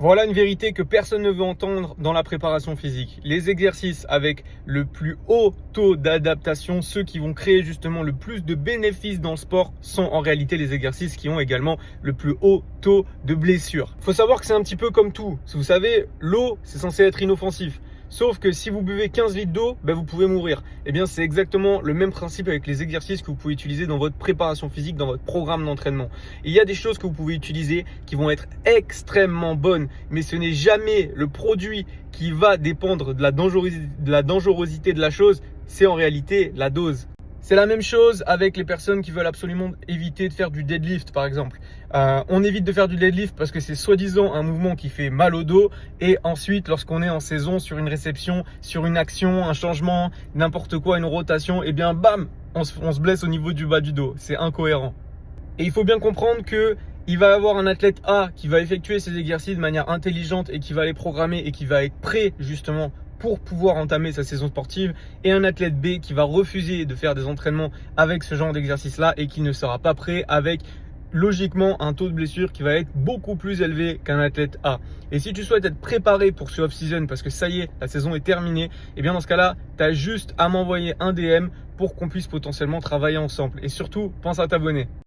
Voilà une vérité que personne ne veut entendre dans la préparation physique. Les exercices avec le plus haut taux d'adaptation, ceux qui vont créer justement le plus de bénéfices dans le sport, sont en réalité les exercices qui ont également le plus haut taux de blessures. Il faut savoir que c'est un petit peu comme tout. Vous savez, l'eau, c'est censé être inoffensif. Sauf que si vous buvez 15 litres d'eau, vous pouvez mourir. Eh bien, c'est exactement le même principe avec les exercices que vous pouvez utiliser dans votre préparation physique, dans votre programme d'entraînement. Et il y a des choses que vous pouvez utiliser qui vont être extrêmement bonnes, mais ce n'est jamais le produit qui va dépendre de la dangerosité de la chose, c'est en réalité la dose. C'est la même chose avec les personnes qui veulent absolument éviter de faire du deadlift, par exemple. On évite de faire du deadlift parce que c'est soi-disant un mouvement qui fait mal au dos. Et ensuite, lorsqu'on est en saison, sur une réception, sur une action, un changement, n'importe quoi, une rotation, et bien bam, on se blesse au niveau du bas du dos. C'est incohérent. Et il faut bien comprendre que il va y avoir un athlète A qui va effectuer ces exercices de manière intelligente et qui va les programmer et qui va être prêt justement pour pouvoir entamer sa saison sportive, et un athlète B qui va refuser de faire des entraînements avec ce genre d'exercice-là et qui ne sera pas prêt avec logiquement un taux de blessure qui va être beaucoup plus élevé qu'un athlète A. Et si tu souhaites être préparé pour ce off-season parce que ça y est, la saison est terminée, et bien dans ce cas-là, tu as juste à m'envoyer un DM pour qu'on puisse potentiellement travailler ensemble. Et surtout, pense à t'abonner.